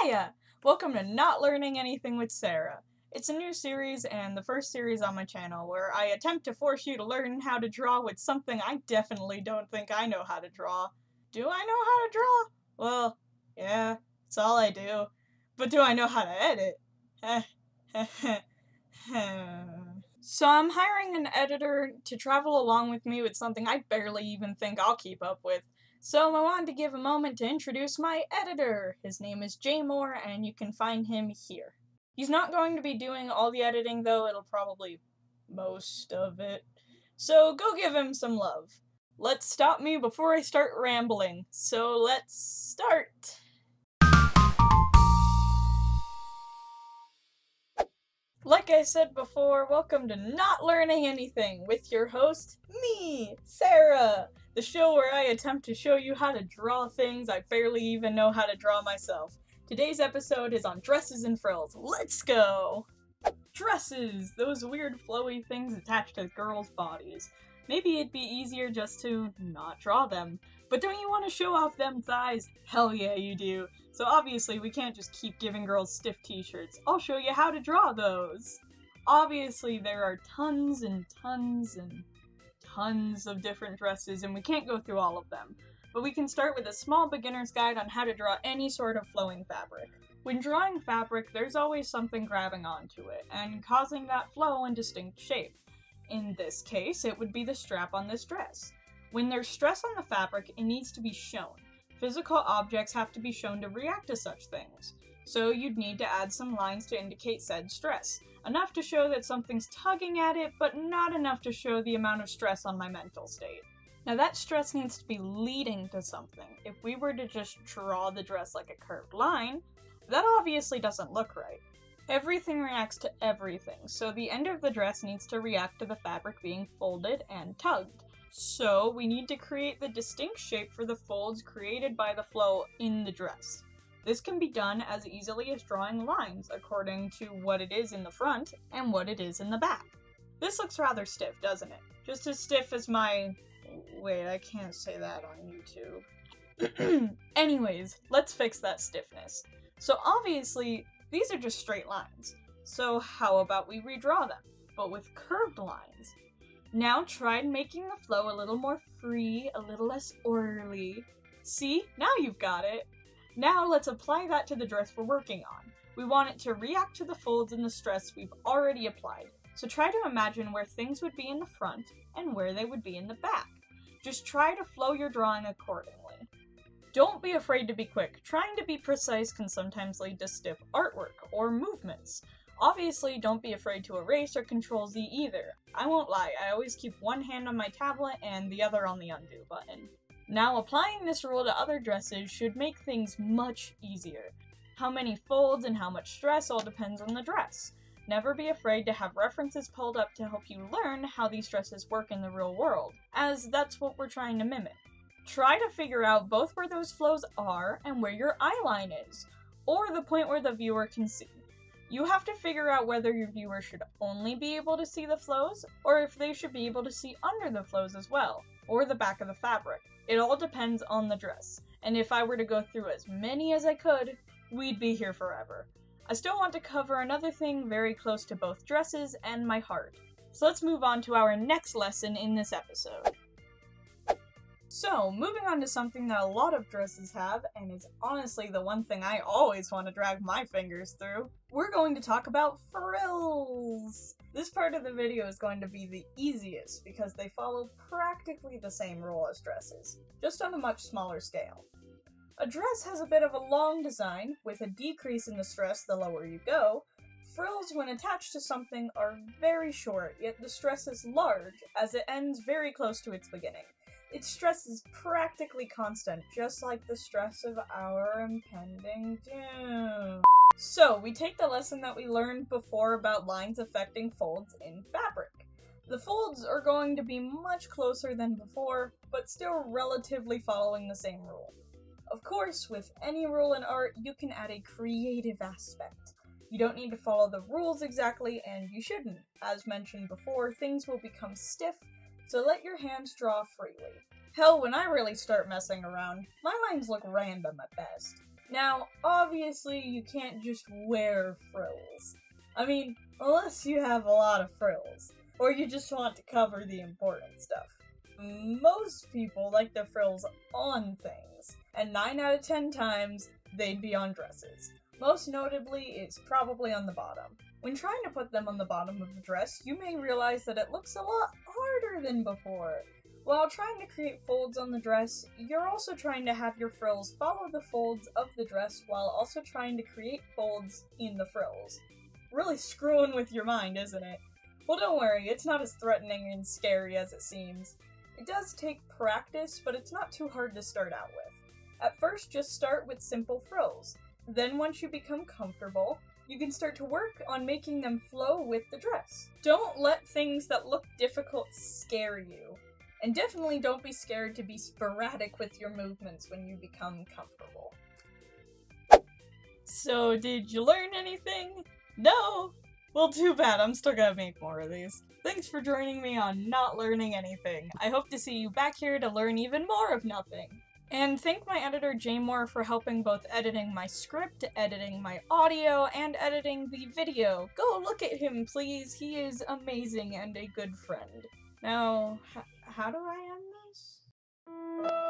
Hiya! Welcome to Not Learning Anything with Sarah. It's a new series and the first series on my channel where I attempt to force you to learn how to draw with something I definitely don't think I know how to draw. Do I know how to draw? Well, yeah, it's all I do. But do I know how to edit? So I'm hiring an editor to travel along with me with something I barely even think I'll keep up with. So I wanted to give a moment to introduce my editor. His name is Jay Moore, and you can find him here. He's not going to be doing all the editing, though. It'll probably most of it. So go give him some love. Let's stop me before I start rambling. So let's start. Like I said before, welcome to Not Learning Anything with your host, me, Sarah, the show where I attempt to show you how to draw things I barely even know how to draw myself. Today's episode is on dresses and frills. Let's go! Dresses! Those weird flowy things attached to girls' bodies. Maybe it'd be easier just to not draw them. But don't you want to show off them thighs? Hell yeah, you do. So obviously we can't just keep giving girls stiff t-shirts. I'll show you how to draw those. Obviously there are tons and tons and tons of different dresses and we can't go through all of them. But we can start with a small beginner's guide on how to draw any sort of flowing fabric. When drawing fabric, there's always something grabbing onto it and causing that flow and distinct shape. In this case, it would be the strap on this dress. When there's stress on the fabric, it needs to be shown. Physical objects have to be shown to react to such things. So you'd need to add some lines to indicate said stress. Enough to show that something's tugging at it, but not enough to show the amount of stress on my mental state. Now that stress needs to be leading to something. If we were to just draw the dress like a curved line, that obviously doesn't look right. Everything reacts to everything, so the end of the dress needs to react to the fabric being folded and tugged. So we need to create the distinct shape for the folds created by the flow in the dress. This can be done as easily as drawing lines according to what it is in the front and what it is in the back. This looks rather stiff, doesn't it? Just as stiff as my... Wait, I can't say that on YouTube. Anyways, let's fix that stiffness. So obviously, these are just straight lines. So how about we redraw them, but with curved lines? Now try making the flow a little more free, a little less orderly. See? Now you've got it. Now let's apply that to the dress we're working on. We want it to react to the folds and the stress we've already applied. So try to imagine where things would be in the front and where they would be in the back. Just try to flow your drawing accordingly. Don't be afraid to be quick. Trying to be precise can sometimes lead to stiff artwork or movements. Obviously, don't be afraid to erase or Control-Z either. I won't lie, I always keep one hand on my tablet and the other on the undo button. Now, applying this rule to other dresses should make things much easier. How many folds and how much stress all depends on the dress. Never be afraid to have references pulled up to help you learn how these dresses work in the real world, as that's what we're trying to mimic. Try to figure out both where those flows are and where your eye line is, or the point where the viewer can see. You have to figure out whether your viewer should only be able to see the flows, or if they should be able to see under the flows as well, or the back of the fabric. It all depends on the dress, and if I were to go through as many as I could, we'd be here forever. I still want to cover another thing very close to both dresses and my heart. So let's move on to our next lesson in this episode. So, moving on to something that a lot of dresses have, and is honestly the one thing I always want to drag my fingers through, we're going to talk about frills! This part of the video is going to be the easiest because they follow practically the same rule as dresses, just on a much smaller scale. A dress has a bit of a long design, with a decrease in the stress the lower you go. Frills, when attached to something, are very short, yet the stress is large, as it ends very close to its beginning. Its stress is practically constant, just like the stress of our impending doom. So, we take the lesson that we learned before about lines affecting folds in fabric. The folds are going to be much closer than before, but still relatively following the same rule. Of course, with any rule in art, you can add a creative aspect. You don't need to follow the rules exactly, and you shouldn't. As mentioned before, things will become stiff, so let your hands draw freely. Hell, when I really start messing around, my lines look random at best. Now, obviously, you can't just wear frills. I mean, unless you have a lot of frills, or you just want to cover the important stuff. Most people like their frills on things, and 9 out of 10 times, they'd be on dresses. Most notably, it's probably on the bottom. When trying to put them on the bottom of the dress, you may realize that it looks a lot harder than before. While trying to create folds on the dress, you're also trying to have your frills follow the folds of the dress while also trying to create folds in the frills. Really screwing with your mind, isn't it? Well, don't worry, it's not as threatening and scary as it seems. It does take practice, but it's not too hard to start out with. At first, just start with simple frills. Then once you become comfortable, you can start to work on making them flow with the dress. Don't let things that look difficult scare you. And definitely don't be scared to be sporadic with your movements when you become comfortable. So, did you learn anything? No? Well, too bad, I'm still gonna make more of these. Thanks for joining me on Not Learning Anything. I hope to see you back here to learn even more of nothing. And thank my editor Jamor for helping both editing my script, editing my audio, and editing the video. Go look at him, please. He is amazing and a good friend. Now, how do I end this?